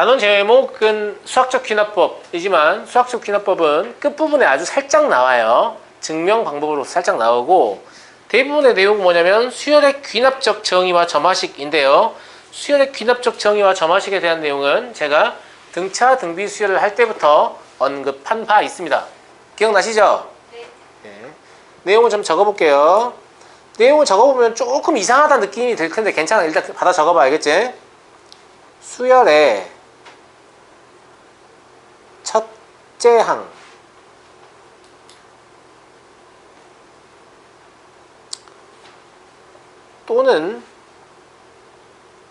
단원 제목은 수학적 귀납법이지만 수학적 귀납법은 끝부분에 아주 살짝 나와요. 증명 방법으로 살짝 나오고 대부분의 내용은 뭐냐면 수열의 귀납적 정의와 점화식인데요. 수열의 귀납적 정의와 점화식에 대한 내용은 제가 등차 등비 수열을 할 때부터 언급한 바 있습니다. 기억나시죠? 네. 네. 내용을 좀 적어볼게요. 내용을 적어보면 조금 이상하다는 느낌이 들 텐데 괜찮아. 일단 받아 적어봐. 알겠지? 수열의 첫째 항 또는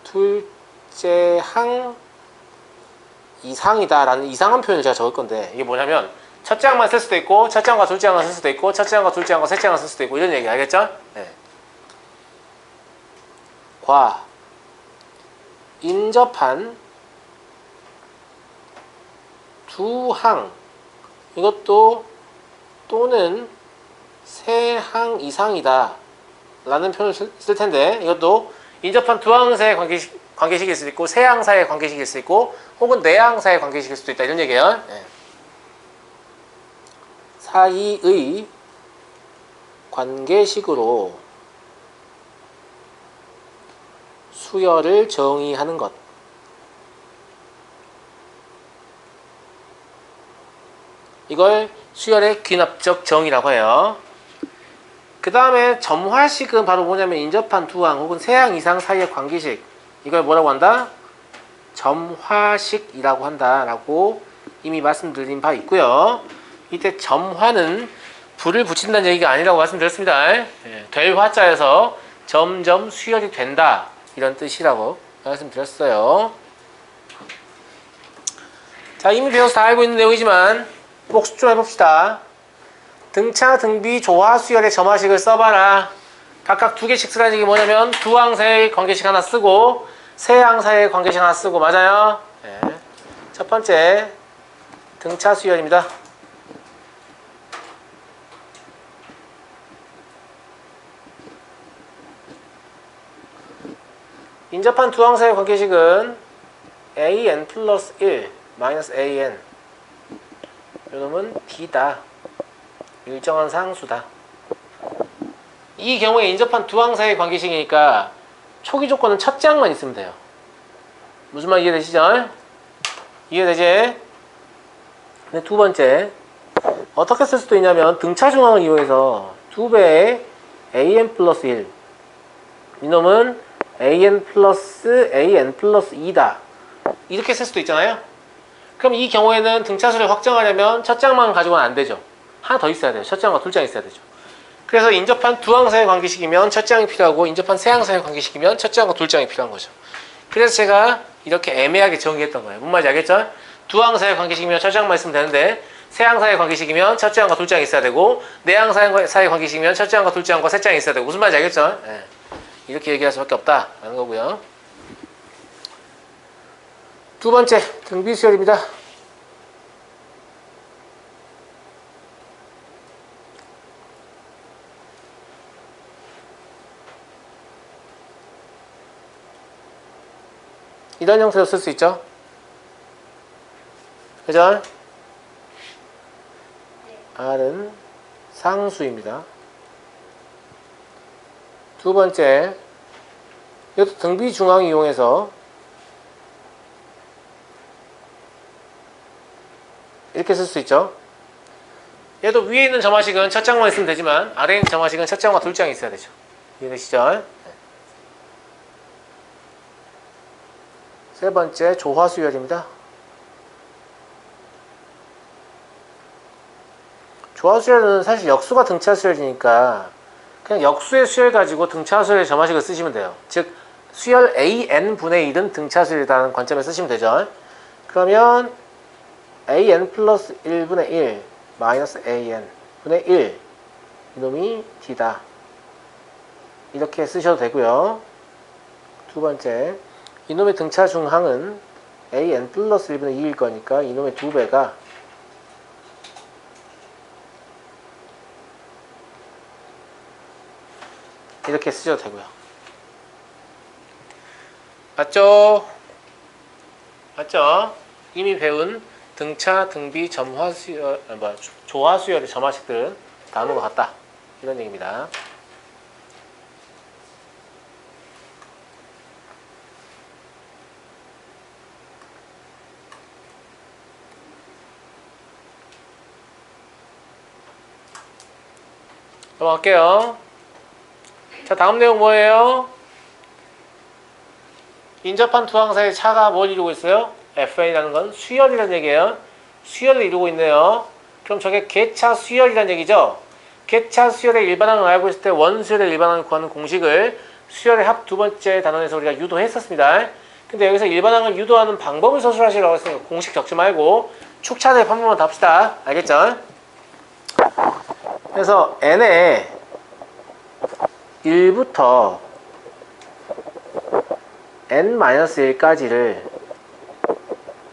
둘째 항 이상이다 라는 이상한 표현을 제가 적을 건데 이게 뭐냐면 첫째 항만 쓸 수도 있고 첫째 항과 둘째 항을 쓸 수도 있고 첫째 항과 둘째 항과 셋째 항을 쓸 수도 있고 이런 얘기 알겠죠? 네. 과 인접한 두 항 이것도 또는 세 항 이상이다 라는 표현을 쓸 텐데 이것도 인접한 두 항 사이의 관계식일 수도 있고 세 항 사이의 관계식일 수도 있고 혹은 네 항 사이의 관계식일 수도 있다 이런 얘기예요. 네. 사이의 관계식으로 수열을 정의하는 것. 이걸 수열의 귀납적 정의라고 해요. 그 다음에 점화식은 바로 뭐냐면 인접한 두 항 혹은 세 항 이상 사이의 관계식. 이걸 뭐라고 한다? 점화식이라고 한다라고 이미 말씀드린 바 있고요. 이때 점화는 불을 붙인다는 얘기가 아니라고 말씀드렸습니다. 될 화자에서 점점 수열이 된다 이런 뜻이라고 말씀드렸어요. 자, 이미 배워서 다 알고 있는 내용이지만 복습 좀 해봅시다. 등차, 등비, 조화, 수열의 점화식을 써봐라. 각각 두 개씩 쓰라는 얘기 뭐냐면 두 항 사이의 관계식 하나 쓰고 세 항 사이의 관계식 하나 쓰고 맞아요? 네. 첫 번째 등차 수열입니다. 인접한 두 항 사이의 관계식은 an 플러스 1 마이너스 an 이놈은 d다. 일정한 상수다. 이 경우에 인접한 두 항 사이의 관계식이니까 초기 조건은 첫째 항만 있으면 돼요. 무슨 말 이해되시죠? 이해되지? 근데 두 번째 어떻게 쓸 수도 있냐면 등차 중항을 이용해서 두 배의 an 플러스 1 이놈은 an 플러스 2다 이렇게 쓸 수도 있잖아요. 그럼 이 경우에는 등차수를 확정하려면 첫 장만 가지고는 안 되죠. 하나 더 있어야 돼요. 첫 장과 둘 장 있어야 되죠. 그래서 인접한 두 항 사이의 관계식이면 첫 장이 필요하고 인접한 세 항 사이의 관계식이면 첫 장과 둘 장이 필요한 거죠. 그래서 제가 이렇게 애매하게 정의했던 거예요. 뭔 말인지 알겠죠? 두 항 사이의 관계식이면 첫 장만 있으면 되는데 세 항 사이의 관계식이면 첫 장과 둘 장이 있어야 되고 네 항 사이의 관계식이면 첫 장과 둘 장과 세 장이 있어야 되고 무슨 말인지 알겠죠? 네. 이렇게 얘기할 수밖에 없다라는 거고요. 두 번째 등비수열입니다. 이런 형태로 쓸 수 있죠? 그죠? R은 상수입니다. 두 번째, 이것도 등비 중항 이용해서 이렇게 쓸 수 있죠? 얘도 위에 있는 점화식은 첫 장만 있으면 되지만 아래에 있는 점화식은 첫 장과 둘 장이 있어야 되죠. 이해되시죠? 세 번째, 조화수열입니다. 조화수열은 사실 역수가 등차수열이니까 그냥 역수의 수열 가지고 등차수열의 점화식을 쓰시면 돼요. 즉 수열 an분의 1은 등차수열이라는 관점에 쓰시면 되죠. 그러면 an 플러스 1분의 1 마이너스 an 분의 1 이놈이 d다. 이렇게 쓰셔도 되고요. 두 번째, 이놈의 등차 중항은 an 플러스 1분의 2일 거니까 이놈의 두 배가 이렇게 쓰셔도 되고요. 맞죠? 맞죠? 이미 배운 등차, 등비, 점화 수열, 조화 수열의 점화식들은 나누는 것 같다. 이런 얘기입니다. 넘어갈게요. 자, 다음 내용 뭐예요? 인접한 두 항사의 차가 뭘 이루고 있어요? FN이라는 건 수열이라는 얘기예요. 수열을 이루고 있네요. 그럼 저게 개차 수열이라는 얘기죠. 개차 수열의 일반항을 알고 있을 때 원수열의 일반항을 구하는 공식을 수열의 합 두 번째 단원에서 우리가 유도했었습니다. 근데 여기서 일반항을 유도하는 방법을 서술하시라고 했으니까 공식 적지 말고 축차대입 한 번만 더 합시다. 알겠죠? 그래서 n의 1부터 n-1까지를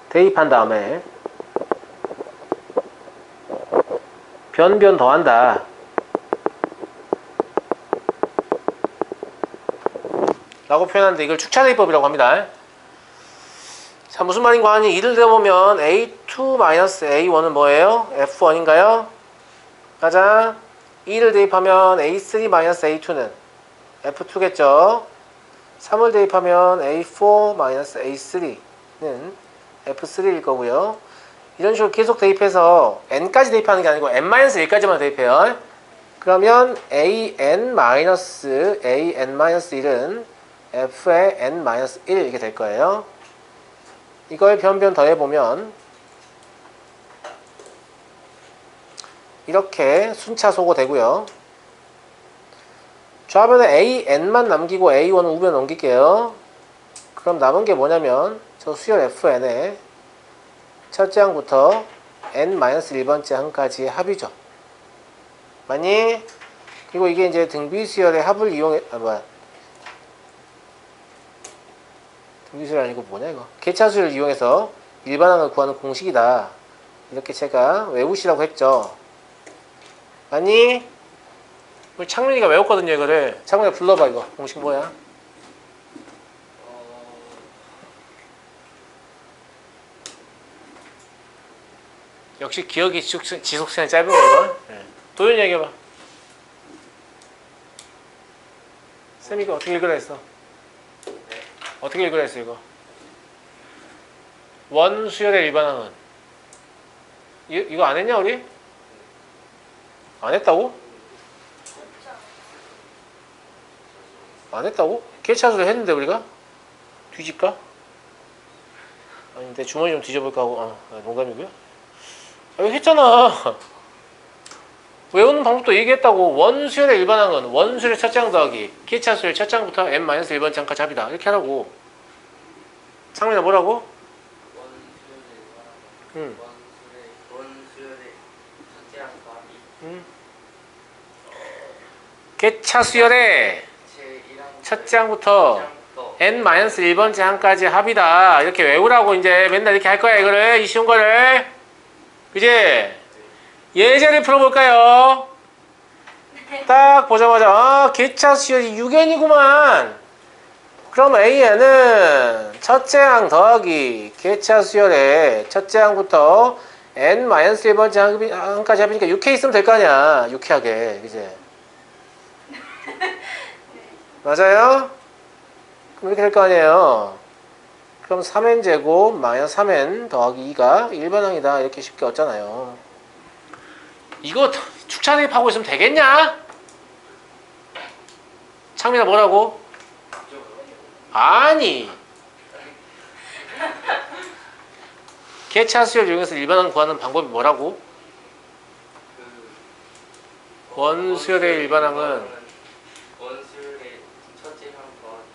대입한 다음에 변변 더한다. 라고 표현하는데 이걸 축차대입법이라고 합니다. 자, 무슨 말인가 하니 이를 대보면 A2-A1은 뭐예요? F1인가요? 가자. 2를 대입하면 A3-A2는 F2겠죠. 3을 대입하면 A4-A3는 F3일 거고요. 이런 식으로 계속 대입해서 n까지 대입하는 게 아니고 n-1까지만 대입해요. 그러면 an-an-1은 f의 n-1 이렇게 될 거예요. 이걸 변변 더해보면 이렇게 순차소거 되고요. 좌변에 an만 남기고 a1은 우변 넘길게요. 그럼 남은 게 뭐냐면 저 수열 fn에 첫째 항부터 n-1번째 항까지 합이죠. 맞니? 그리고 이게 이제 등비수열의 합을 이용해 등비수열 아니고 뭐냐 이거 개차수열을 이용해서 일반항을 구하는 공식이다. 이렇게 제가 외우시라고 했죠. 맞니? 우리 창민이가 외웠거든요 이거를. 창민이가 불러봐 이거 공식 뭐야? 역시 기억이 지속시간이 짧은 거예요. 네. 도윤이 얘기해봐. 쌤이 이거 어떻게 읽으라 했어? 어떻게 읽으라 했어 이거? 원수열의 일반항은 이거 안 했냐 우리? 안 했다고? 안 했다고? 개차수를 했는데 우리가? 뒤질까? 아니 내 주머니 좀 뒤져볼까 하고 농담이고요. 이거 했잖아. 외우는 방법도 얘기했다고. 원수열의 일반항은 원수열의 첫째 항 더하기 개차수열 첫째 항부터 n-1번째 항까지 합이다. 이렇게 하라고. 상민아 뭐라고? 원수열의 첫째 항 더하기 개차수열의 첫째 항부터 n-1번째 항까지 합이다. 이렇게 외우라고. 이제 맨날 이렇게 할 거야 이거를. 이 쉬운 거를. 그지? 예제를 풀어볼까요? 딱 보자마자 개차수열이 6n이구만. 그럼 AN은 첫째 항 더하기 개차수열의 첫째 항부터 n-1번째 항까지 합이니까 6K 있으면 될 거 아니야. 유쾌하게. 그지? 맞아요? 그럼 이렇게 될 거 아니에요. 그럼 3n제곱 마이너스 3n 더하기 2가 일반항이다. 이렇게 쉽게 얻잖아요. 이거 축차대입하고 있으면 되겠냐? 창민아 뭐라고? 아니 개차수열 이용해서 일반항 구하는 방법이 뭐라고? 원수열의 일반항은 원수열의 첫째 항 더하기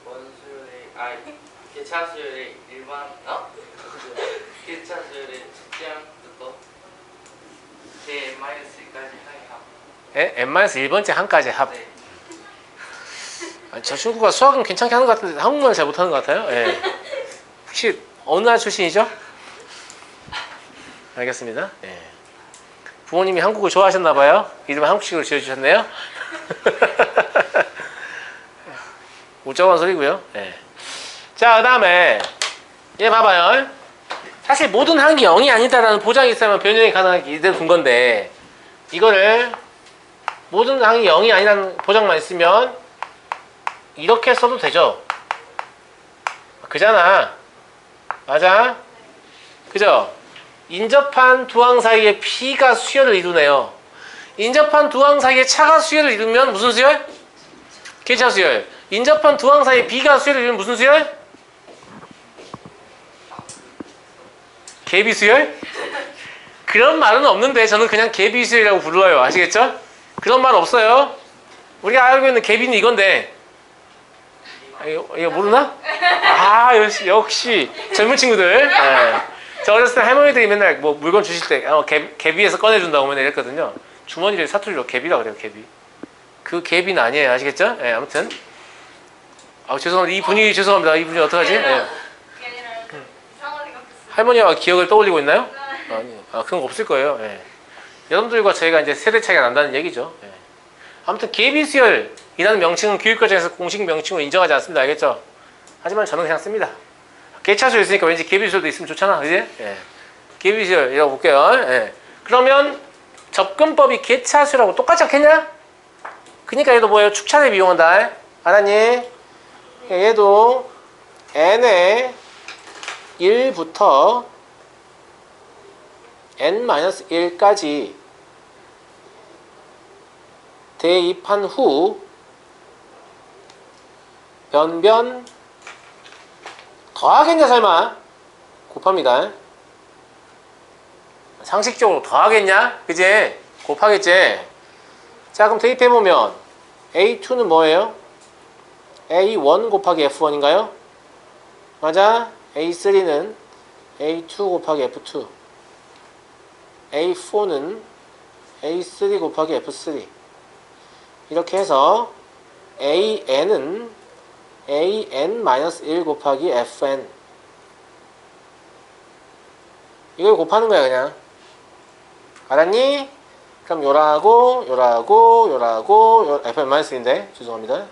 원수열의 개차수열의 일반 개차수열의 첫째 항부터 n-1까지 합. n-1번째 항까지 합. 네. 아니, 저 친구가 수학은 괜찮게 하는 것 같은데 한국말을 잘 못하는 것 같아요. 예. 혹시 어느 나라 출신이죠? 알겠습니다. 예. 부모님이 한국을 좋아하셨나봐요. 이름을 한국식으로 지어주셨네요. 우짜한 소리고요. 예. 자, 그 다음에 얘 봐봐요. 사실 모든 항이 0이 아니다라는 보장이 있으면 변형이 가능하게 이대로 둔 건데, 이거를 모든 항이 0이 아니라는 보장만 있으면 이렇게 써도 되죠. 그잖아. 맞아? 그죠? 인접한 두 항 사이에 P가 수열을 이루네요. 인접한 두 항 사이에 차가 수열을 이루면 무슨 수열? 개차 수열. 인접한 두 항 사이에 B가 수열을 이루면 무슨 수열? 개비 수열? 그런 말은 없는데 저는 그냥 개비 수열이라고 불러요. 아시겠죠? 그런 말 없어요. 우리가 알고 있는 개비는 이건데. 이거 모르나? 아, 역시 젊은 친구들. 네. 저 어렸을 때 할머니들이 맨날 뭐 물건 주실 때 개비에서 꺼내준다고 맨날 이랬거든요. 주머니를 사투리로 개비라 그래요. 개비. 그 개비는 아니에요. 아시겠죠? 네, 아무튼. 죄송합니다. 이 분이 죄송합니다. 이 분이 어떡하지? 네. 할머니와 기억을 떠올리고 있나요? 아니, 그런 거 없을 거예요. 네. 여러분들과 저희가 이제 세대 차이가 난다는 얘기죠. 네. 아무튼 개비수열이라는 명칭은 교육과정에서 공식 명칭으로 인정하지 않습니다. 알겠죠? 하지만 저는 그냥 씁니다. 개차수열 있으니까 왠지 개비수열도 있으면 좋잖아. 그지? 예. 개비수열이라고 볼게요. 예. 그러면 접근법이 개차수열하고 똑같지 않겠냐? 그니까 얘도 뭐예요? 축차를 이용한다. 알았니? 얘도 n의 1부터 n-1까지 대입한 후 변변 더하겠냐 설마? 곱합니다. 상식적으로 더하겠냐? 그지? 곱하겠지? 자 그럼 대입해보면 A2는 뭐예요? A1 곱하기 F1인가요? 맞아? A3는 A2 곱하기 F2 A4는 A3 곱하기 F3 이렇게 해서 AN은 AN-1 곱하기 FN 이걸 곱하는 거야 그냥. 알았니? 그럼 요라고 FN-1인데 죄송합니다.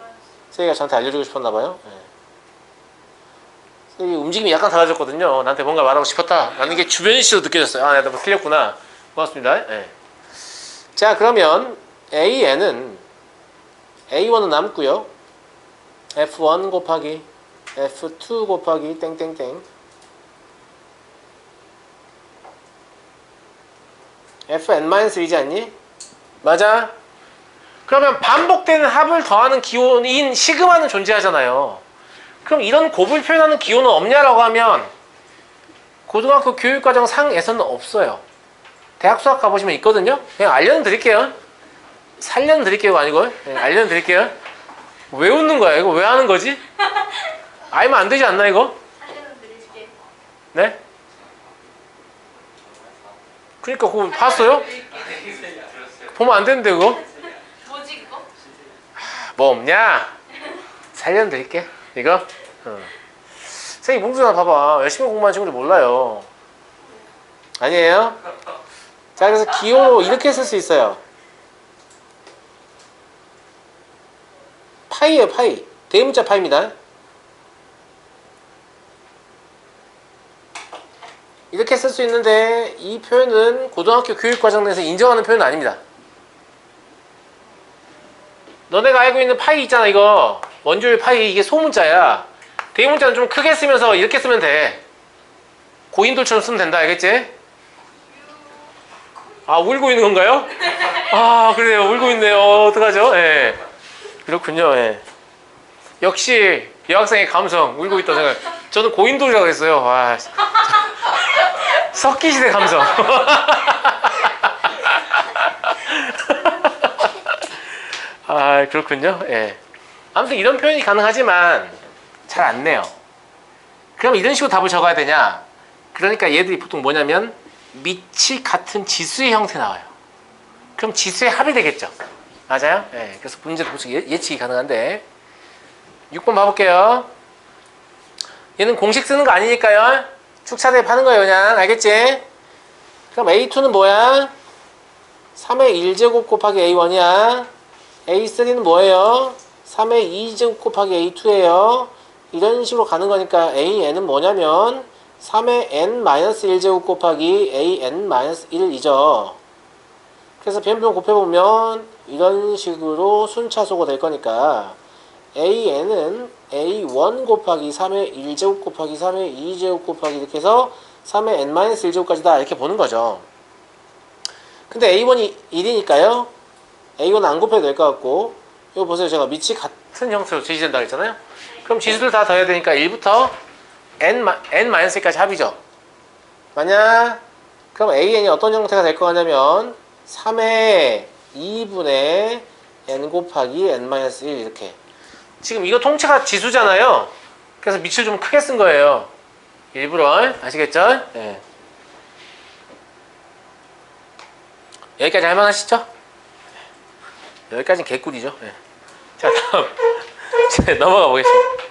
세이가 저한테 알려주고 싶었나봐요. 네. 이 움직임이 약간 달라졌거든요. 나한테 뭔가 말하고 싶었다 라는 게 주변시로 느껴졌어요. 내가 뭐 틀렸구나. 고맙습니다. 네. 자 그러면 AN은 A1은 남고요. F1 곱하기 F2 곱하기 땡땡땡 FN-1이지 않니? 맞아? 그러면 반복되는 합을 더하는 기호인 시그마는 존재하잖아요. 그럼 이런 곱을 표현하는 기호는 없냐라고 하면 고등학교 교육과정 상에서는 없어요. 대학 수학 가보시면 있거든요. 그냥 알려드릴게요. 살려드릴게요가 아니고 알려드릴게요. 왜 웃는 거야? 이거 왜 하는 거지? 알면 안 되지 않나 이거? 살려드릴게. 네? 그러니까 그거 봤어요? 보면 안 되는데 그거? 뭐지 그거? 뭐 없냐? 살려드릴게 이거? 선생님 뭉두나 봐봐. 열심히 공부하는 친구들 몰라요. 아니에요? 자 그래서 기호로 이렇게 쓸 수 있어요. 파이예요 파이. 대문자 파입니다. 이렇게 쓸 수 있는데 이 표현은 고등학교 교육과정 내에서 인정하는 표현은 아닙니다. 너네가 알고 있는 파이 있잖아 이거 원주율 파이 이게 소문자야. 대문자는 좀 크게 쓰면서 이렇게 쓰면 돼. 고인돌처럼 쓰면 된다 알겠지? 아 울고 있는 건가요? 아 그래요 울고 있네요. 어떡하죠? 예. 그렇군요. 예. 역시 여학생의 감성 울고 있다 생각. 저는 고인돌이라고 했어요. 와. 석기시대 감성. 아 그렇군요. 예. 아무튼 이런 표현이 가능하지만 잘 안 내요. 그럼 이런 식으로 답을 적어야 되냐? 그러니까 얘들이 보통 뭐냐면 밑이 같은 지수의 형태 나와요. 그럼 지수의 합이 되겠죠. 맞아요? 예. 그래서 문제도 보통 예측이 가능한데 6번 봐볼게요. 얘는 공식 쓰는 거 아니니까요. 축차대입 하는 거예요 그냥. 알겠지? 그럼 A2는 뭐야? 3의 1제곱 곱하기 A1이야. A3는 뭐예요? 3의 2제곱 곱하기 A2예요. 이런 식으로 가는 거니까 AN은 뭐냐면 3의 n-1제곱 곱하기 an-1이죠. 그래서 변분 곱해보면 이런 식으로 순차수가 될 거니까 an은 a1 곱하기 3의 1제곱 곱하기 3의 2제곱 곱하기 이렇게 해서 3의 n-1제곱까지다 이렇게 보는 거죠. 근데 a1이 1이니까요. a1 안 곱해도 될 것 같고 이거 보세요. 제가 밑이 같은 형태로 제시된다고 했잖아요. 그럼 지수들 다 더해야 되니까 1부터 n-1까지 합이죠. 맞냐? 그럼 an이 어떤 형태가 될 거냐면 3의 2분의 n 곱하기 n-1 이렇게. 지금 이거 통째가 지수잖아요. 그래서 밑을 좀 크게 쓴 거예요. 일부러. 아시겠죠? 네. 여기까지 할만하시죠? 여기까지는 개꿀이죠. 네. 자, 다음. 자, 넘어가 보겠습니다.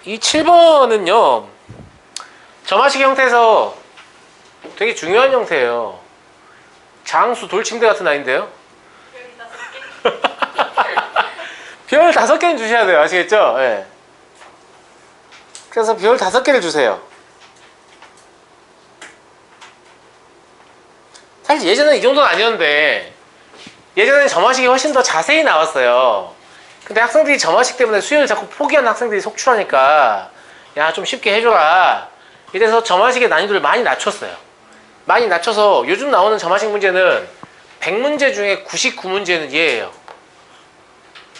이 7번은요, 점화식 형태에서 되게 중요한 형태예요. 장수 돌침대 같은 아이인데요. 별 5개는 주셔야 돼요. 아시겠죠? 네. 그래서 별 5개를 주세요. 사실 예전에 이 정도는 아니었는데 예전에는 점화식이 훨씬 더 자세히 나왔어요. 근데 학생들이 점화식 때문에 수요를 자꾸 포기한 학생들이 속출하니까 야, 좀 쉽게 해줘라. 이래서 점화식의 난이도를 많이 낮췄어요. 많이 낮춰서 요즘 나오는 점화식 문제는 100문제 중에 99문제는 얘예요.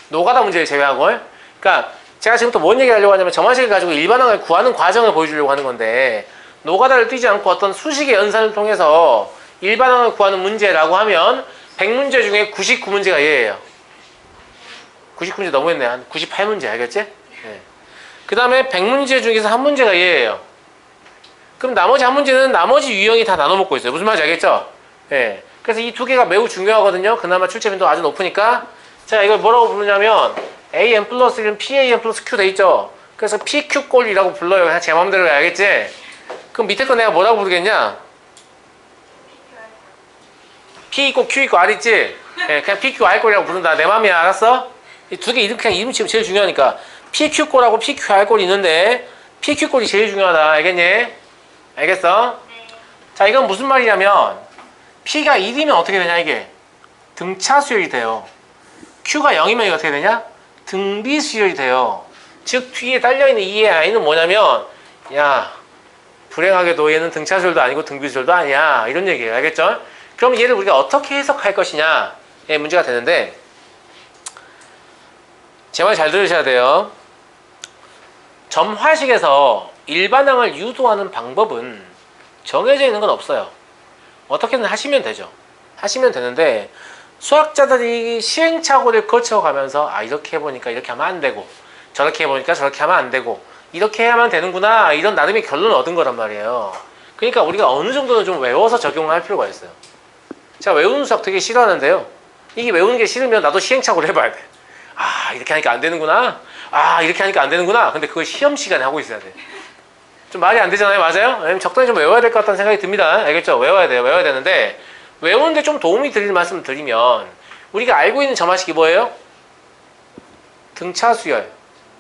노가다 문제를 제외하고. 그러니까 제가 지금부터 뭔 얘기를 하려고 하냐면 점화식을 가지고 일반항을 구하는 과정을 보여주려고 하는 건데 노가다를 뛰지 않고 어떤 수식의 연산을 통해서 일반항을 구하는 문제라고 하면 100문제 중에 99문제가 얘예요. 99문제 너무했네. 한 98문제 알겠지? 네. 그 다음에 100문제 중에서 한 문제가 얘예요. 그럼 나머지 한 문제는 나머지 유형이 다 나눠 먹고 있어요. 무슨 말인지 알겠죠? 네. 그래서 이 두 개가 매우 중요하거든요. 그나마 출제 빈도가 아주 높으니까. 자, 이걸 뭐라고 부르냐면 an 플러스 1은 pan 플러스 q 돼 있죠? 그래서 pq꼴이라고 불러요. 그냥 제 마음대로 해야겠지? 그럼 밑에 거 내가 뭐라고 부르겠냐? p 있고 q 있고 r 있지? 네, 그냥 pqr꼴이라고 부른다. 내 맘이야. 알았어? 이 두 개 이름 그냥 이름 치면 제일 중요하니까 pq꼴하고 pqr꼴이 있는데 pq꼴이 제일 중요하다. 알겠니? 알겠어? 네. 자, 이건 무슨 말이냐면 p가 1이면 어떻게 되냐 이게? 등차 수열이 돼요. q가 0이면 이거 어떻게 되냐? 등비 수열이 돼요. 즉 뒤에 딸려있는 이의 i는 뭐냐면 야, 불행하게도 얘는 등차 수열도 아니고 등비 수열도 아니야. 이런 얘기예요. 알겠죠? 그럼 얘를 우리가 어떻게 해석할 것이냐? 예, 문제가 되는데 제 말 잘 들으셔야 돼요. 점화식에서 일반항을 유도하는 방법은 정해져 있는 건 없어요. 어떻게든 하시면 되죠. 하시면 되는데 수학자들이 시행착오를 거쳐가면서 아, 이렇게 해보니까 이렇게 하면 안 되고 저렇게 해보니까 저렇게 하면 안 되고 이렇게 해야만 되는구나 이런 나름의 결론을 얻은 거란 말이에요. 그러니까 우리가 어느 정도는 좀 외워서 적용을 할 필요가 있어요. 제가 외우는 수학 되게 싫어하는데요. 이게 외우는 게 싫으면 나도 시행착오를 해봐야 돼. 아, 이렇게 하니까 안 되는구나. 아, 이렇게 하니까 안 되는구나. 근데 그걸 시험 시간에 하고 있어야 돼. 좀 말이 안 되잖아요. 맞아요? 적당히 좀 외워야 될 것 같다는 생각이 듭니다. 알겠죠? 외워야 돼요. 외워야 되는데 외우는데 좀 도움이 드릴 말씀을 드리면 우리가 알고 있는 점화식이 뭐예요? 등차 수열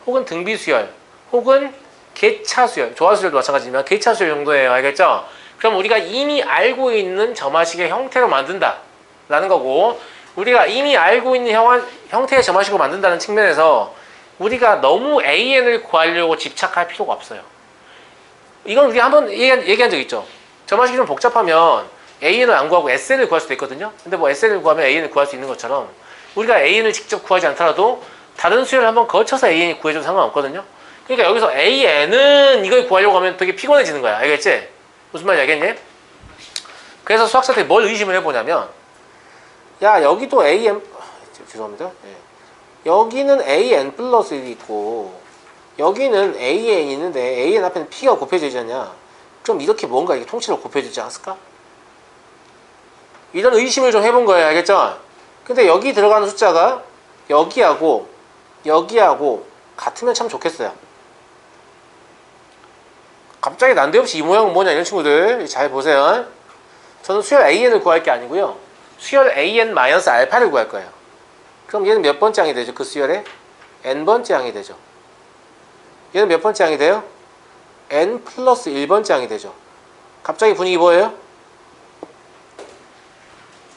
혹은 등비 수열 혹은 객차 수열, 조화 수열도 마찬가지지만 객차 수열 정도예요. 알겠죠? 그럼 우리가 이미 알고 있는 점화식의 형태로 만든다 라는 거고 우리가 이미 알고 있는 형태의 점화식으로 만든다는 측면에서 우리가 너무 AN을 구하려고 집착할 필요가 없어요. 이건 우리가 한번 얘기한 적 있죠. 점화식이 좀 복잡하면 AN을 안 구하고 SN을 구할 수도 있거든요. 근데 뭐 SN을 구하면 AN을 구할 수 있는 것처럼 우리가 AN을 직접 구하지 않더라도 다른 수열을 한번 거쳐서 AN이 구해줘도 상관없거든요. 그러니까 여기서 AN은 이걸 구하려고 하면 되게 피곤해지는 거야. 알겠지? 무슨 말인지 알겠니? 그래서 수학자들이 뭘 의심을 해보냐면 야, 여기도 AN 죄송합니다. 네. 여기는 AN 플러스 1이 있고 여기는 AN이 있는데 AN 앞에는 P가 곱해져 있잖냐. 그럼 이렇게 뭔가 이게 통째로 곱해지지 않았을까? 이런 의심을 좀 해본 거예요. 알겠죠? 근데 여기 들어가는 숫자가 여기하고 여기하고 같으면 참 좋겠어요. 갑자기 난데없이 이 모양은 뭐냐 이런 친구들 잘 보세요. 저는 수열 AN을 구할 게 아니고요. 수열 AN-알파를 구할 거예요. 그럼 얘는 몇 번째 항이 되죠? 그 수열에? N번째 항이 되죠. 얘는 몇 번째 항이 돼요? n 플러스 1번째 항이 되죠. 갑자기 분위기 뭐예요?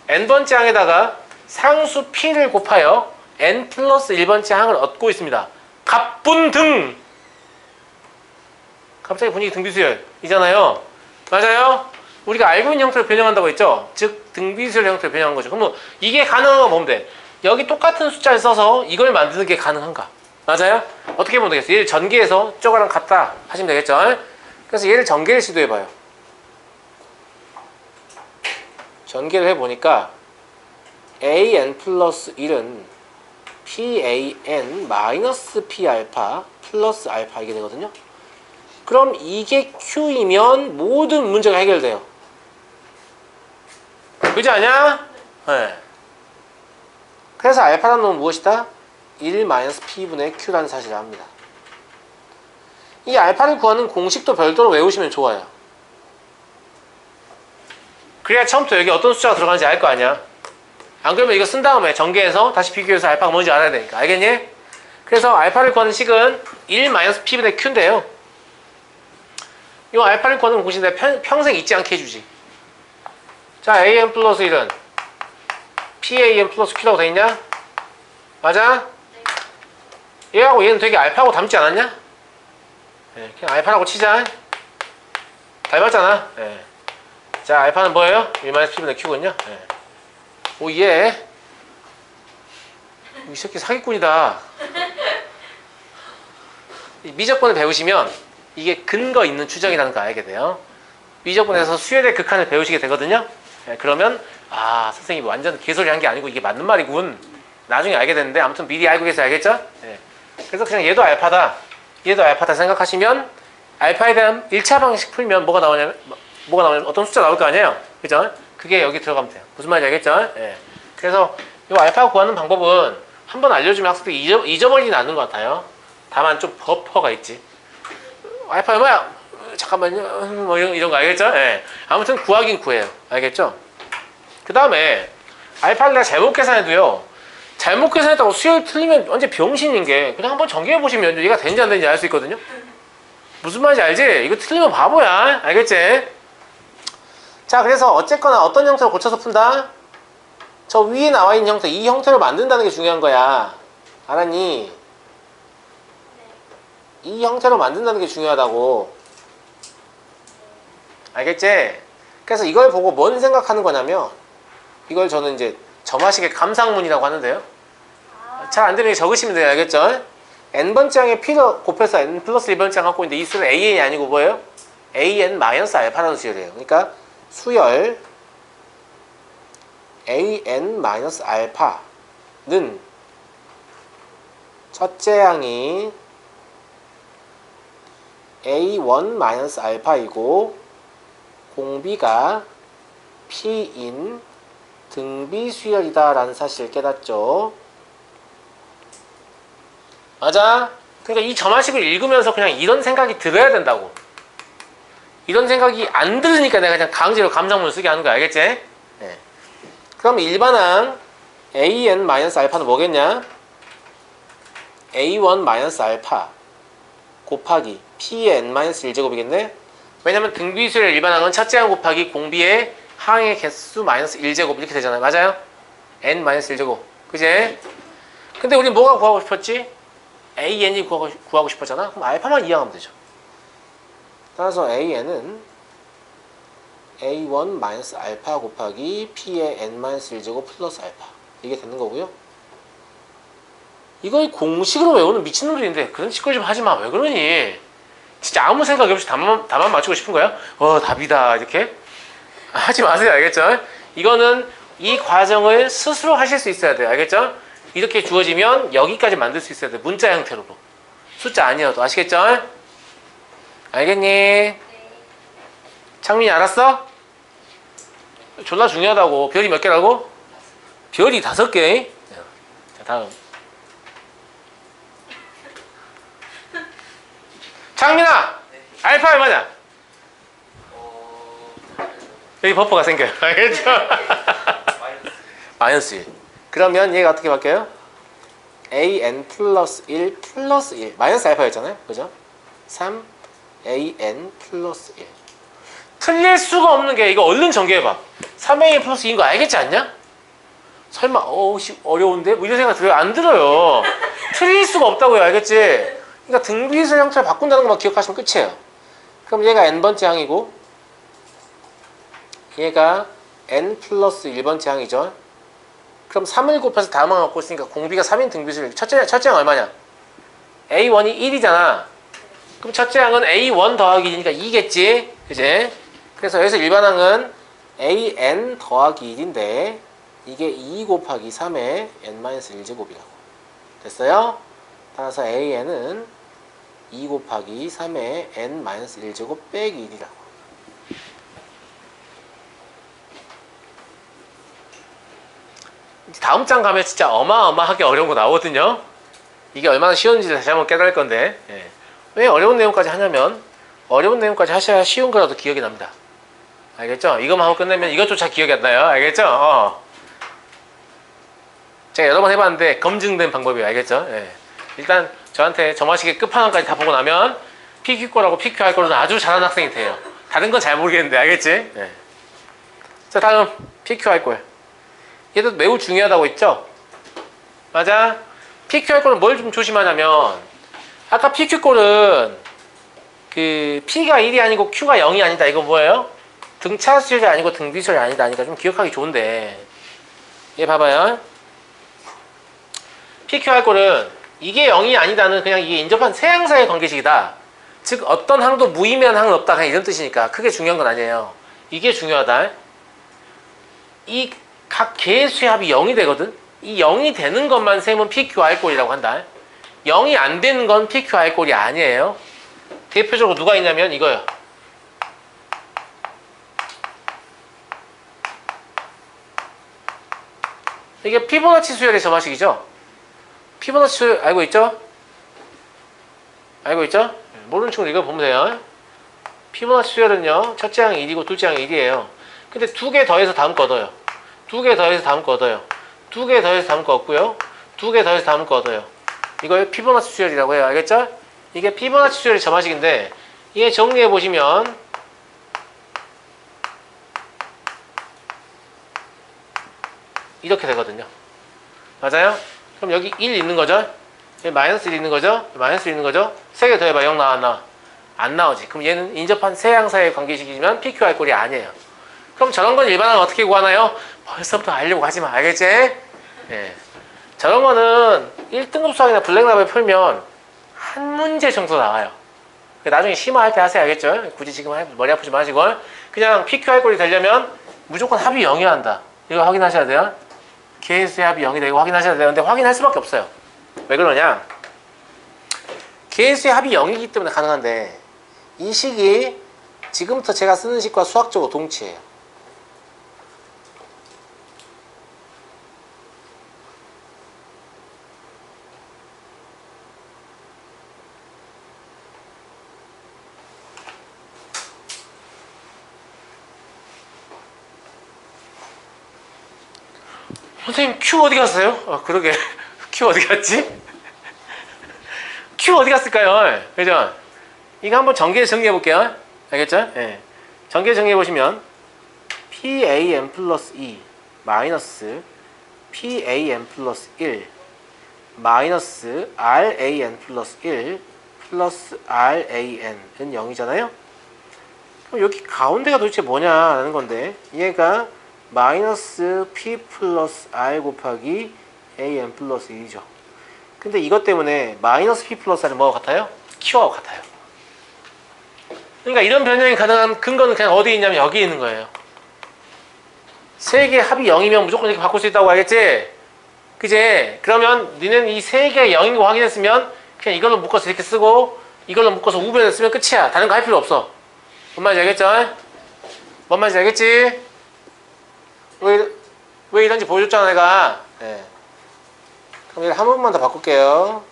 n번째 항에다가 상수 p를 곱하여 n 플러스 1번째 항을 얻고 있습니다. 갑분등! 갑자기 분위기 등비수열이잖아요. 맞아요? 우리가 알고 있는 형태로 변형한다고 했죠? 즉 등비수열 형태로 변형한 거죠. 그럼 이게 가능한 거 보면 돼. 여기 똑같은 숫자를 써서 이걸 만드는 게 가능한가? 맞아요? 어떻게 보면 되겠어요? 얘를 전개해서 저거랑 같다 하시면 되겠죠? 그래서 얘를 전개를 시도해봐요. 전개를 해보니까 an 플러스 1은 pan 마이너스 p 알파 플러스 알파 이게 되거든요. 그럼 이게 q이면 모든 문제가 해결돼요. 그지 않냐? 네. 그래서 알파라는 놈은 무엇이다? 1 마이너스 p분의 q라는 사실을 압니다. 이 알파를 구하는 공식도 별도로 외우시면 좋아요. 그래야 처음부터 여기 어떤 숫자가 들어가는지 알 거 아니야. 안 그러면 이거 쓴 다음에 전개해서 다시 비교해서 알파가 뭔지 알아야 되니까. 알겠니? 그래서 알파를 구하는 식은 1 마이너스 p분의 q인데요. 이 알파를 구하는 공식인데 평생 잊지 않게 해주지. 자, an 플러스 1은 pan 플러스 q라고 되어있냐? 맞아? 얘하고 얘는 되게 알파하고 닮지 않았냐? 네, 그냥 알파라고 치자. 닮았잖아. 네. 자, 알파는 뭐예요? 1 마이너스 p분의 q군요. 네. 오, 예. 이 새끼 사기꾼이다. 미적분을 배우시면 이게 근거 있는 추정이라는 거 알게 돼요. 미적분에서 수열의 극한을 배우시게 되거든요. 네, 그러면 아, 선생님이 완전 개소리 한 게 아니고 이게 맞는 말이군. 나중에 알게 되는데 아무튼 미리 알고 계세요. 알겠죠? 네. 그래서 그냥 얘도 알파다. 얘도 알파다 생각하시면 알파에 대한 1차 방식 풀면 뭐가 나오냐면 어떤 숫자 나올 거 아니에요. 그죠? 그게 여기 들어가면 돼요. 무슨 말인지 알겠죠? 예. 그래서 이 알파 구하는 방법은 한번 알려주면 학생들이 잊어버리진 않는 것 같아요. 다만 좀 버퍼가 있지. 알파 얼마야? 잠깐만요. 뭐 이런 거 알겠죠? 예. 아무튼 구하긴 구해요. 알겠죠? 그 다음에 알파를 내가 잘못 계산해도요. 잘못 계산했다고 수열 틀리면 언제 병신인 게 그냥 한번 전개해 보시면 얘가 되는지 안 되는지 알 수 있거든요. 무슨 말인지 알지? 이거 틀리면 바보야. 알겠지? 자, 그래서 어쨌거나 어떤 형태로 고쳐서 푼다? 저 위에 나와 있는 형태, 이 형태로 만든다는 게 중요한 거야. 알았니? 이 형태로 만든다는 게 중요하다고. 알겠지? 그래서 이걸 보고 뭔 생각하는 거냐면 이걸 저는 이제 점화식의 감상문이라고 하는데요. 잘 안 되면 적으시면 돼요. 알겠죠? n번째 항에 p를 곱해서 n 플러스 1번째 항 갖고 있는데 이 수는 an이 아니고 뭐예요? an 마이너스 알파라는 수열이에요. 그러니까 수열 an 마이너스 알파는 첫째 항이 a1 마이너스 알파이고 공비가 p인 등비 수열이다 라는 사실을 깨닫죠. 맞아? 그러니까 이 점화식을 읽으면서 그냥 이런 생각이 들어야 된다고. 이런 생각이 안 들으니까 내가 그냥 강제로 감상문을 쓰게 하는 거 알겠지? 네. 그럼 일반항 an-알파는 뭐겠냐? a1-알파 곱하기 p의 n-1제곱이겠네? 왜냐면 등비수열의 일반항은 첫째 항 곱하기 공비의 항의 개수 마이너스 1제곱 이렇게 되잖아요. 맞아요? n-1제곱. 그지? 근데 우리 뭐가 구하고 싶었지? an이 구하고 싶었잖아? 그럼 알파만 이항하면 되죠. 따라서 an은 a1 알파 곱하기 p의 n-1제곱 플러스 알파 이게 되는 거고요. 이걸 공식으로 외우는 미친놈들인데 그런 짓거리 좀 하지마. 왜 그러니? 진짜 아무 생각 없이 답만 맞추고 싶은 거야? 답이다 이렇게? 하지 마세요. 알겠죠? 이거는 이 과정을 스스로 하실 수 있어야 돼요. 알겠죠? 이렇게 주어지면 여기까지 만들 수 있어야 돼. 문자 형태로. 숫자 아니어도. 아시겠죠? 알겠니? 네. 창민이 알았어? 졸라 중요하다고. 별이 몇 개라고? 별이 5개. 자, 다음. 창민아! 네. 알파 얼마냐? 어... 여기 버퍼가 생겨요. 알겠죠? 마이너스. 마이너스 1. 그러면 얘가 어떻게 바뀌어요? an 플러스 1 플러스 1. 마이너스 알파였잖아요. 그죠? 3an 플러스 1. 틀릴 수가 없는 게 이거 얼른 전개해봐. 3an 플러스 2인 거 알겠지 않냐? 설마 어려운데? 뭐 이런 생각 들어요? 안 들어요. 틀릴 수가 없다고요. 알겠지? 그러니까 등비수의 형태를 바꾼다는 것만 기억하시면 끝이에요. 그럼 얘가 n번째 항이고 얘가 n 플러스 1번째 항이죠. 그럼 3을 곱해서 다음 항 갖고 있으니까 공비가 3인 등비수를 첫째 항 얼마냐? a1이 1이잖아. 그럼 첫째 항은 a1 더하기 1이니까 2겠지? 그지? 그래서 여기서 일반항은 an 더하기 1인데 이게 2 곱하기 3의 n-1제곱이라고. 됐어요? 따라서 an은 2 곱하기 3의 n-1제곱 빼기 1이라고. 다음 장 가면 진짜 어마어마하게 어려운 거 나오거든요. 이게 얼마나 쉬운지 다시 한번 깨달을 건데, 예. 왜 어려운 내용까지 하냐면 어려운 내용까지 하셔야 쉬운 거라도 기억이 납니다. 알겠죠? 이것만 하고 끝내면 이것조차 기억이 안 나요. 알겠죠? 제가 여러 번 해봤는데 검증된 방법이에요. 알겠죠? 예. 일단 저한테 점화식의 끝판왕까지 다 보고 나면 PQ 거라고 PQ 할 거로는 아주 잘하는 학생이 돼요. 다른 건 잘 모르겠는데 알겠지? 예. 자, 다음 PQ 할 거예요. 얘도 매우 중요하다고 했죠? 맞아? PQ 할 거는 뭘 좀 조심하냐면 아까 PQ 꼴은 그 P가 1이 아니고 Q가 0이 아니다. 이거 뭐예요? 등차 수열이 아니고 등비 수열이 아니다. 그러니까 좀 기억하기 좋은데 얘 봐봐요. PQ 할 꼴은 이게 0이 아니다는 그냥 이게 인접한 세 항사의 관계식이다. 즉 어떤 항도 무의미한 항은 없다. 그냥 이런 뜻이니까 크게 중요한 건 아니에요. 이게 중요하다. 이 각 개의 수의 합이 0이 되거든. 이 0이 되는 것만 세면 PQR 꼴이라고 한다. 0이 안 되는 건 PQR 꼴이 아니에요. 대표적으로 누가 있냐면 이거요. 이게 피보나치 수열의 점화식이죠. 피보나치 수열 알고 있죠? 알고 있죠? 모르는 친구들 이거 보면 돼요. 피보나치 수열은요, 첫째 항이 1이고 둘째 항이 1이에요. 근데 두 개 더해서 다음 거 얻어요. 두 개 더해서 다음 거 얻어요. 두 개 더해서 다음 거 얻고요. 두 개 더해서 다음 거 얻어요. 이걸 피보나치 수열이라고 해요. 알겠죠? 이게 피보나치 수열의 점화식인데 이게 정리해 보시면 이렇게 되거든요. 맞아요? 그럼 여기 1 있는 거죠? 여기 마이너스 1 있는 거죠? 마이너스 1 있는 거죠? 3개 더해봐. 0 나와 안 나와? 안 나오지. 그럼 얘는 인접한 세 항사의 관계식이지만 PQR 꼴이 아니에요. 그럼 저런 건 일반항 어떻게 구하나요? 벌써부터 알려고 하지 마. 알겠지? 예. 저런 거는 1등급 수학이나 블랙랍을 풀면 한 문제 정도 나와요. 나중에 심화할 때 하세요. 알겠죠? 굳이 지금 머리 아프지 마시고 그냥 PQR 꼴이 되려면 무조건 합이 0이어야 한다. 이거 확인하셔야 돼요. 개수의 합이 0이 되고 확인하셔야 돼요. 근데 확인할 수밖에 없어요. 왜 그러냐? 개수의 합이 0이기 때문에 가능한데 이 식이 지금부터 제가 쓰는 식과 수학적으로 동치예요. 선생님 Q 어디 갔어요? 그러게 Q 어디 갔지? Q 어디 갔을까요? 그죠? 이거 한번 전개 정리해 볼게요. 알겠죠? 예. 전개 정리해 보시면 PAM 플러스 2 마이너스 PAM 플러스 1 마이너스 RAN 플러스 1 플러스 RAN은 0이잖아요? 그럼 여기 가운데가 도대체 뭐냐라는 건데 얘가 마이너스 P 플러스 R 곱하기 AN 플러스 1이죠. 근데 이것 때문에 마이너스 P 플러스 R은 뭐가 같아요? Q하고 같아요. 그러니까 이런 변형이 가능한 근거는 그냥 어디에 있냐면 여기 있는 거예요. 세 개 합이 0이면 무조건 이렇게 바꿀 수 있다고 알겠지? 그제? 그러면 니는 이 세 개 0인 거 확인했으면 그냥 이걸로 묶어서 이렇게 쓰고 이걸로 묶어서 우변에 쓰면 끝이야. 다른 거 할 필요 없어. 뭔 말인지 알겠죠? 뭔 말인지 알겠지? 왜 이런지 보여줬잖아 내가. 네. 그럼 이걸 한 번만 더 바꿀게요.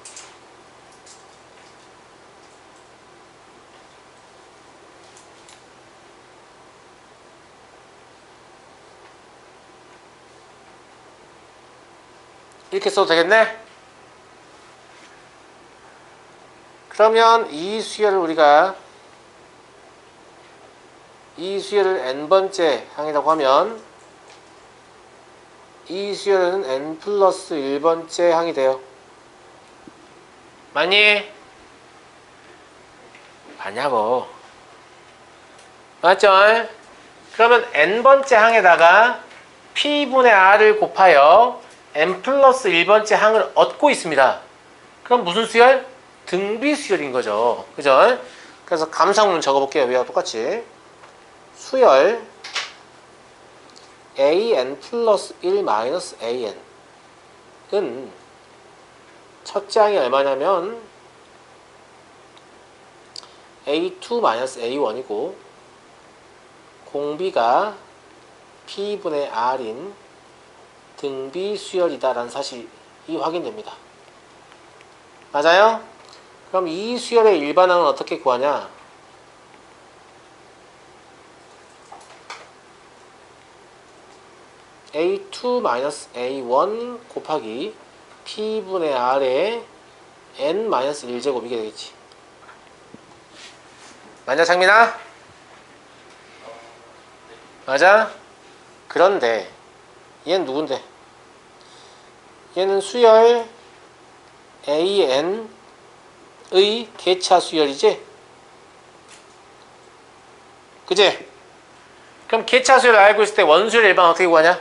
이렇게 써도 되겠네? 그 그러면 이 수열을 우리가 이 수열을 n번째 항이라고 하면 이 수열은 n 플러스 1번째 항이 돼요. 맞니? 맞냐고. 맞죠? 그러면 n번째 항에다가 p분의 r을 곱하여 n 플러스 1번째 항을 얻고 있습니다. 그럼 무슨 수열? 등비 수열인 거죠. 그죠? 그래서 감상문 적어볼게요. 위와 똑같이. 수열 an 플러스 1 마이너스 an은 첫째 항이 얼마냐면 a2 마이너스 a1이고 공비가 p분의 r인 등비 수열이다 라는 사실이 확인됩니다. 맞아요? 그럼 이 수열의 일반항은 어떻게 구하냐? a2-a1 곱하기 p분의 r의 n-1제곱 이게 되겠지. 맞아, 창민아? 맞아? 그런데 얘는 누군데? 얘는 수열 an의 개차 수열이지? 그지? 그럼 개차 수열을 알고 있을 때 원수열 일반 어떻게 구하냐?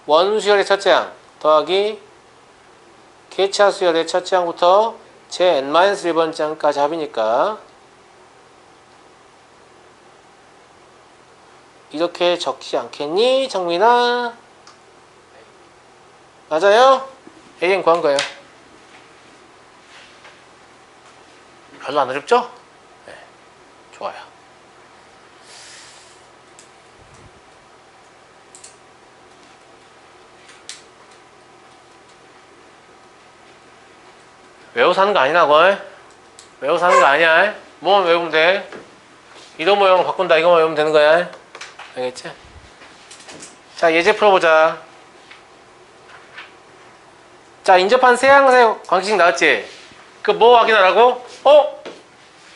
원수열의 첫째 항 더하기 개차 수열의 첫째 항부터 제 n-1번째 항까지 합이니까 이렇게 적지 않겠니? 정민아? 맞아요? an 구한 거예요. 별로 안 어렵죠? 네, 좋아요. 외워서 하는 거 아니라고. 외워서 하는 거 아니야. 뭐만 외우면 돼. 이동 모양으로 바꾼다. 이거만 외우면 되는 거야. 알겠지? 자, 예제 풀어보자. 자, 인접한 세 항의 관계식 나왔지? 그 뭐 확인하라고?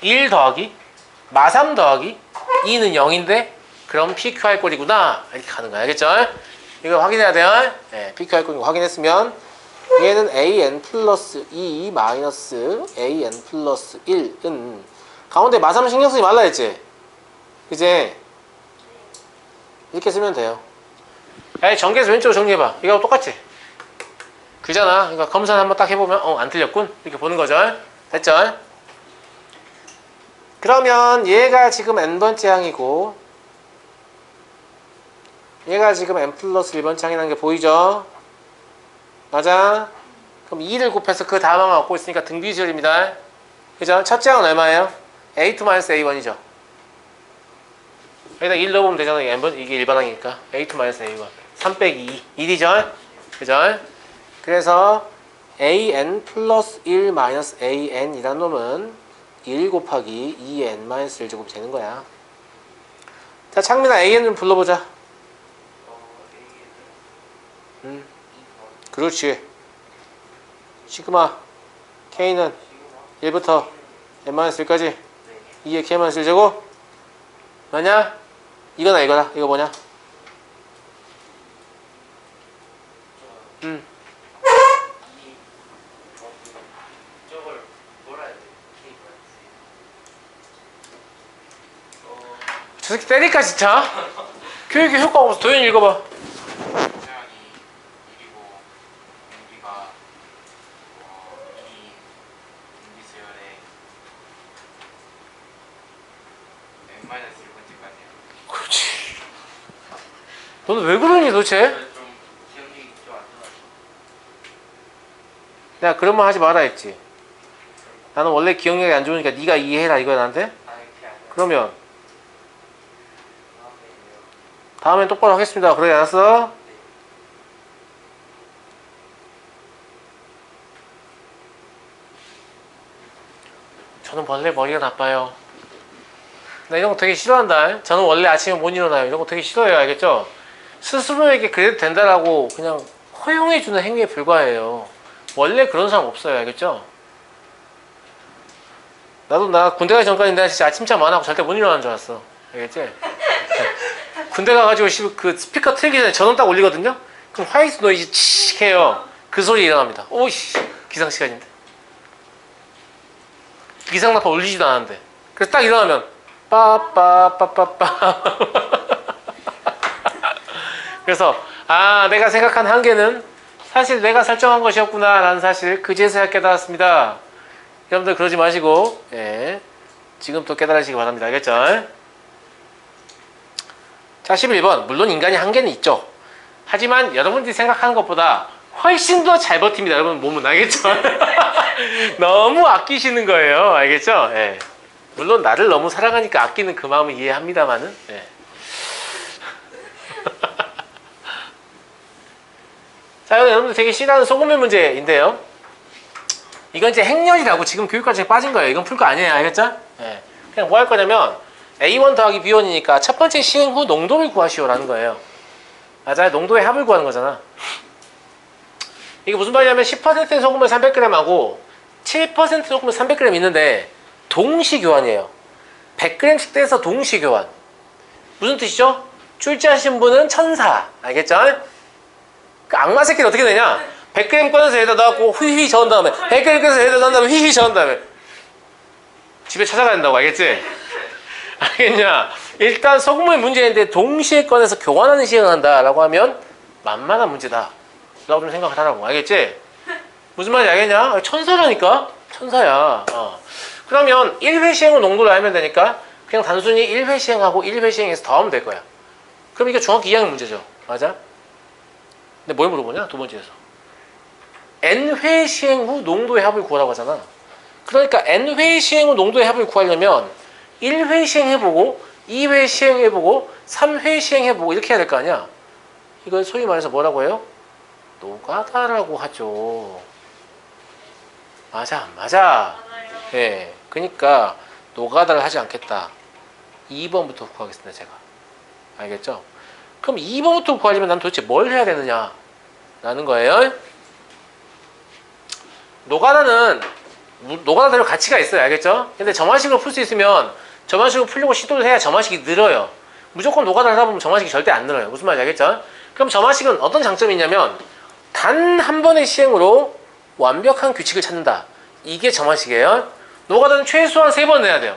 1 더하기 마3 더하기 2는 0인데 그럼 PQR 꼴이구나. 이렇게 가는 거야. 알겠죠? 이거 확인해야 돼요. 네, PQR 꼴 확인했으면 얘는 an 플러스 2 마이너스 an 플러스 1은 가운데 마3 신경 쓰지 말라 했지? 그제? 이렇게 쓰면 돼요. 전개해서 왼쪽으로 정리해봐. 이거 똑같지? 그잖아. 그러니까 검사 한번 딱 해보면 안 틀렸군. 이렇게 보는 거죠. 됐죠? 그러면 얘가 지금 n번째 항이고 얘가 지금 n 플러스 1번째 항이라는 게 보이죠? 맞아? 그럼 2를 곱해서 그 다음 항을 얻고 있으니까 등비수열입니다. 그죠? 첫째 항은 얼마예요? a2-a1이죠. 여기다 1 넣어보면 되잖아. 이게 일반항이니까 a2-a1 3 빼기 2 1이죠? 그죠? 그래서 an 플러스 1 마이너스 an 이란 놈은 1 곱하기 2n 마이너스 1제곱 되는 거야. 자, 창민아 an 좀 불러보자. 그렇지. 시그마 k는 1부터 n-1까지 2의 k-1제곱 맞냐? 이거나 이거다. 이거 뭐냐? 저걸 뭐라 해야 돼? 저 새끼 때릴까 진짜? 교육의 효과가 없어. 도현이 읽어봐. 태양이 1이고 공기가 2 공기수열에 n-1번째까지야. 그렇지. 너는 왜 그러니 도대체? 좀 기억력이 좀 안 좋아. 내가 그런 말 하지 마라 했지. 나는 원래 기억력이 안 좋으니까 네가 이해해라 이거야 나한테? 아 이렇게 아니야. 그러면 다음엔 똑바로 하겠습니다. 그러지 않았어? 저는 원래 머리가 나빠요. 나 이런 거 되게 싫어한다. 저는 원래 아침에 못 일어나요. 이런 거 되게 싫어해요. 알겠죠? 스스로에게 그래도 된다라고 그냥 허용해주는 행위에 불과해요. 원래 그런 사람 없어요. 알겠죠? 나 군대 가기 전까지 내가 진짜 아침잠 안 하고 절대 못 일어나는 줄 알았어. 알겠지? 군대 가가지고 그 스피커 틀기 전에 전원 딱 올리거든요? 그럼 화이트 노이즈 칙 해요. 그 소리 일어납니다. 오이씨, 기상시간인데. 기상나파 울리지도 않았는데. 그래서 딱 일어나면 빠빠빠빠빠. 그래서 내가 생각한 한계는 사실 내가 설정한 것이었구나 라는 사실 그제서야 깨달았습니다. 여러분들 그러지 마시고 지금 또 깨달으시기 바랍니다. 알겠죠? 자, 11번. 물론 인간이 한계는 있죠. 하지만 여러분들이 생각하는 것보다 훨씬 더 잘 버팁니다. 여러분 몸은. 알겠죠? 너무 아끼시는 거예요. 알겠죠? 물론 나를 너무 사랑하니까 아끼는 그 마음을 이해합니다만은 자, 여러분들 되게 싫어하는 소금물 문제인데요. 이건 이제 행렬이라고 지금 교육과정에 빠진 거예요. 이건 풀 거 아니에요. 알겠죠? 그냥 뭐 할 거냐면 A1 더하기 B1이니까 첫 번째 시행 후 농도를 구하시오라는 거예요. 맞아요. 농도의 합을 구하는 거잖아. 이게 무슨 말이냐면 10% 소금을 300g하고 7% 소금을 300g 있는데 동시 교환이에요. 100g씩 떼서 동시 교환. 무슨 뜻이죠? 출제하신 분은 천사. 알겠죠? 그 악마 새끼는 어떻게 되냐? 100g 꺼내서 여기다 넣고 휘휘 저은 다음에 100g 꺼내서 여기다 넣은 다음에 휘휘 저은 다음에 집에 찾아가야 된다고. 알겠지? 알겠냐? 일단 소금물 문제인데 동시에 꺼내서 교환하는 시행을 한다 라고 하면 만만한 문제다 라고 좀 생각을 하라고. 알겠지? 무슨 말인지 알겠냐? 천사라니까? 천사야. 그러면 1회 시행 후 농도를 알면 되니까 그냥 단순히 1회 시행하고 1회 시행해서 더하면 될 거야. 그럼 이게 중학교 2학년 문제죠. 맞아? 근데 뭘 물어보냐? 두 번째에서 N회 시행 후 농도의 합을 구하라고 하잖아. 그러니까 N회 시행 후 농도의 합을 구하려면 1회 시행해보고 2회 시행해보고 3회 시행해보고 이렇게 해야 될 거 아니야. 이걸 소위 말해서 뭐라고 해요? 노가다라고 하죠. 맞아 안 맞아? 맞아요. 그러니까 노가다를 하지 않겠다. 2번부터 구하겠습니다. 제가. 알겠죠? 그럼 2번부터 구하려면 난 도대체 뭘 해야 되느냐 라는 거예요. 노가다는 노가다대로 가치가 있어요. 알겠죠? 근데 점화식으로 풀 수 있으면 점화식으로 풀려고 시도를 해야 점화식이 늘어요. 무조건 노가다를 하다 보면 점화식이 절대 안 늘어요. 무슨 말인지 알겠죠? 그럼 점화식은 어떤 장점이 있냐면 단 한 번의 시행으로 완벽한 규칙을 찾는다. 이게 점화식이에요. 노가다는 최소한 3번 해야 돼요.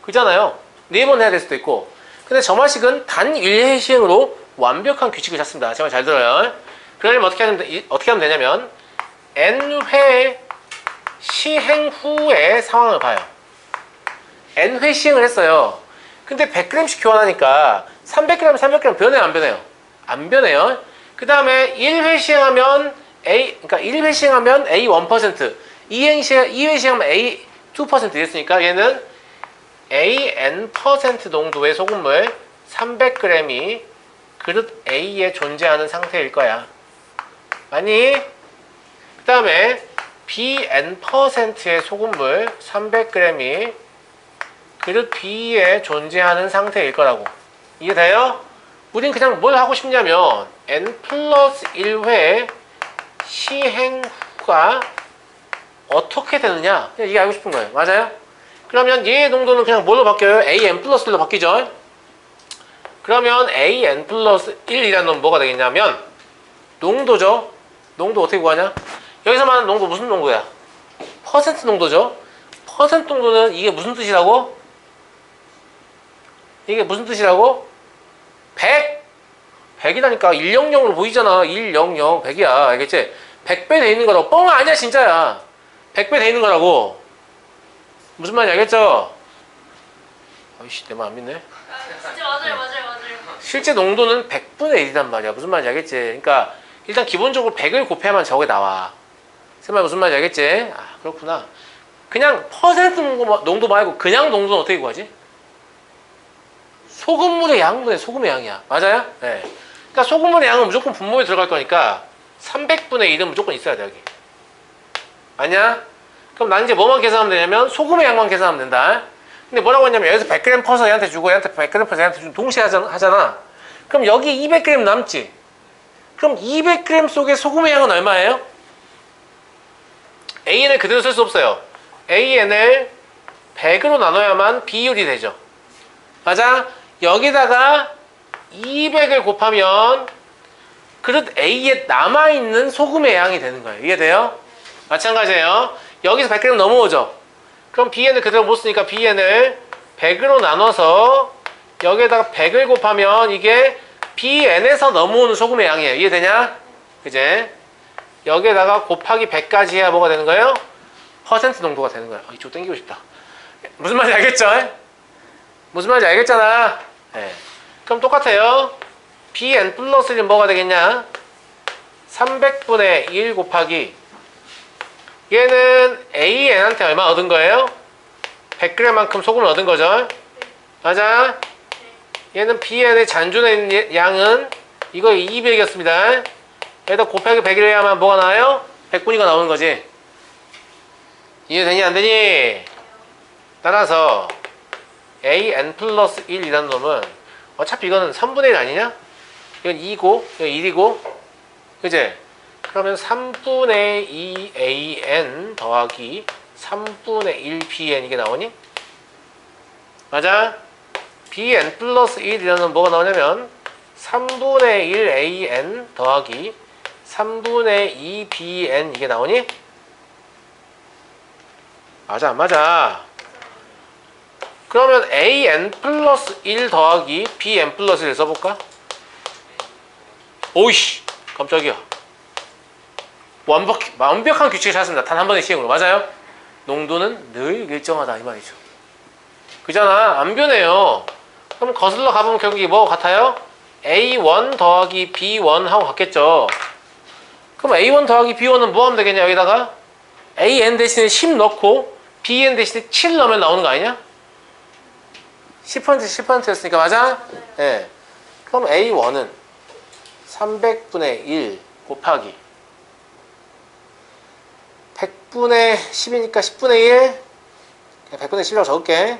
그잖아요. 4번 해야 될 수도 있고. 근데 점화식은 단 1회 시행으로 완벽한 규칙을 찾습니다. 정말 잘 들어요. 그러려면 어떻게 하면 되냐면 N회 시행 후의 상황을 봐요. N회 시행을 했어요. 근데 100g씩 교환하니까 300g, 300g 변해요, 안 변해요? 안 변해요. 그 다음에 1회 시행하면 그러니까 1회 시행하면 A 1%, 2회 시행하면 A 2% 이랬으니까 얘는 AN% 농도의 소금물 300g이 그릇 A에 존재하는 상태일 거야. 맞니? 그 다음에 BN%의 소금물 300g이 그릇 B에 존재하는 상태일 거라고. 이해돼요? 우린 그냥 뭘 하고 싶냐면 N 플러스 1회 시행 후가 어떻게 되느냐, 그냥 이게 알고 싶은 거예요. 맞아요? 그러면 얘의 농도는 그냥 뭘로 바뀌어요? AN 플러스 1로 바뀌죠? 그러면 AN 플러스 1이라는 놈은 뭐가 되겠냐면 농도죠? 농도 어떻게 구하냐? 여기서 말하는 농도 무슨 농도야? 퍼센트 농도죠? 퍼센트 농도는 이게 무슨 뜻이라고? 이게 무슨 뜻이라고? 100! 100이라니까 100으로 보이잖아. 100, 100이야. 알겠지? 100배 돼 있는 거라고. 뻥 아니야 진짜야. 100배 돼 있는 거라고. 무슨 말인지 알겠죠? 아이씨 내 말 안 믿네. 진짜 맞아요. 실제 농도는 100분의 1이란 말이야. 무슨 말인지 알겠지? 그러니까 일단 기본적으로 100을 곱해야만 저게 나와. 정말 무슨 말인지 알겠지? 아 그렇구나. 그냥 퍼센트 농도 말고 그냥 농도는 어떻게 구하지? 소금물의 양분의 소금의 양이야. 맞아요? 네. 그러니까 소금물의 양은 무조건 분모에 들어갈 거니까 300분의 1은 무조건 있어야 돼 여기. 아니야? 그럼 난 이제 뭐만 계산하면 되냐면 소금의 양만 계산하면 된다. 근데 뭐라고 했냐면 여기서 100g 퍼서 얘한테 주고 얘한테 100g 퍼서 얘한테 주고 동시에 하잖아. 그럼 여기 200g 남지. 그럼 200g 속에 소금의 양은 얼마예요? AN을 그대로 쓸 수 없어요. AN을 100으로 나눠야만 비율이 되죠. 맞아? 여기다가 200을 곱하면 그릇 A에 남아있는 소금의 양이 되는 거예요. 이해돼요? 마찬가지예요. 여기서 100g 넘어오죠. 그럼 BN을 그대로 못 쓰니까 BN을 100으로 나눠서 여기에다가 100을 곱하면 이게 BN에서 넘어오는 소금의 양이에요. 이해되냐? 그제? 여기에다가 곱하기 100까지 해야 뭐가 되는 거예요? 퍼센트 농도가 되는 거예요. 이쪽 당기고 싶다. 무슨 말인지 알겠죠? 무슨 말인지 알겠잖아. 네. 그럼 똑같아요. BN 플러스 1은 뭐가 되겠냐? 300분의 1 곱하기 얘는 AN한테 얼마 얻은 거예요? 100g만큼 소금을 얻은 거죠. 맞아? 얘는 BN의 잔존의 양은 이거 200이었습니다. 여기다 곱하기 100을 해야만 뭐가 나와요? 100분위가 나오는 거지. 이해되니 안 되니? 따라서 AN 플러스 1이라는 놈은 어차피 이거는 3분의 1 아니냐? 이건 2고 이건 1이고 그제? 그러면 3분의 2 AN 더하기 3분의 1 BN 이게 나오니? 맞아? BN 플러스 1이라는 뭐가 나오냐면 3분의 1 AN 더하기 3분의 2 BN 이게 나오니? 맞아 안 맞아? 그러면 AN 플러스 1 더하기 BN 플러스 1 써볼까? 오이씨 깜짝이야. 완벽한 규칙을 찾았습니다. 단 한 번의 시행으로. 맞아요? 농도는 늘 일정하다 이 말이죠. 그잖아. 안 변해요. 그럼 거슬러 가보면 결국 이게 뭐가 같아요? A1 더하기 B1 하고 같겠죠. 그럼 A1 더하기 B1은 뭐 하면 되겠냐 여기다가? AN 대신에 10 넣고 BN 대신에 7 넣으면 나오는 거 아니냐? 10%였으니까 맞아? 네. 그럼 A1은 300분의 1 곱하기 100분의 10이니까 10분의 1 100분의 10이라고 적을게.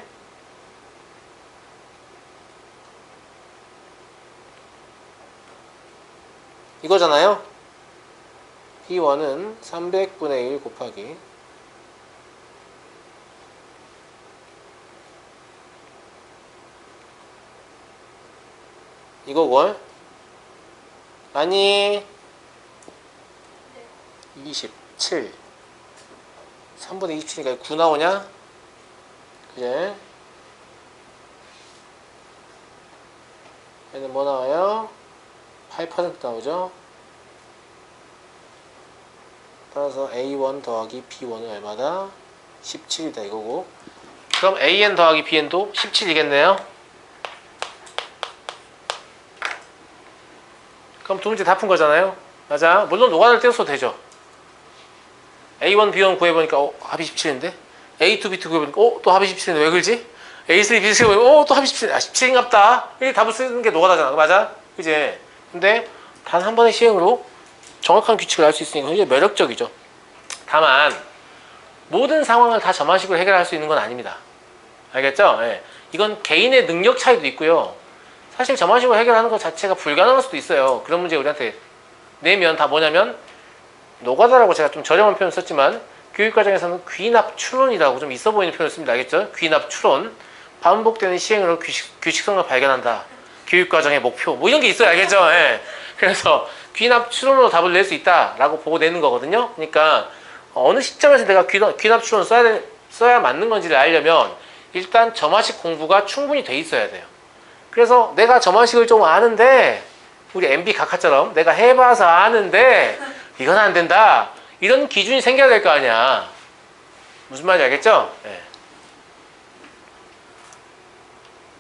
이거잖아요. B1은 300분의 1 곱하기 이거고 아니 27 3분의 27이니까 9 나오냐? 그제? 얘는 뭐 나와요? 8% 나오죠? 따라서 A1 더하기 B1은 얼마다? 17이다 이거고. 그럼 AN 더하기 BN도 17이겠네요? 그럼 두 문제 다 푼 거잖아요? 맞아. 물론 노가다를 떼어도 되죠. A1, B1 구해보니까 합이 17인데 A2, B2 구해보니까 또 합이 17인데 왜 그러지? A3, B3 구해보니까 또 합이 17인데 17인갑다. 이렇게 답을 쓰는 게 노가다잖아. 맞아? 그지? 근데 단 한 번의 시행으로 정확한 규칙을 알 수 있으니까 굉장히 매력적이죠. 다만 모든 상황을 다 저만식으로 해결할 수 있는 건 아닙니다. 알겠죠? 예. 이건 개인의 능력 차이도 있고요. 사실 저만식으로 해결하는 것 자체가 불가능할 수도 있어요. 그런 문제 우리한테 내면 다 뭐냐면 노가다라고 제가 좀 저렴한 표현을 썼지만 교육과정에서는 귀납 추론이라고 좀 있어 보이는 표현을 씁니다. 알겠죠? 귀납 추론. 반복되는 시행으로 규칙성을 발견한다. 교육과정의 목표. 뭐 이런 게 있어요. 알겠죠? 예. 그래서 귀납 추론으로 답을 낼 수 있다라고 보고 내는 거거든요. 그러니까 어느 시점에서 내가 귀납 추론을 써야 맞는 건지를 알려면 일단 저만식 공부가 충분히 돼 있어야 돼요. 그래서 내가 저만식을 좀 아는데 우리 MB 각하처럼 내가 해봐서 아는데 이건 안 된다. 이런 기준이 생겨야 될 거 아니야. 무슨 말인지 알겠죠? 네.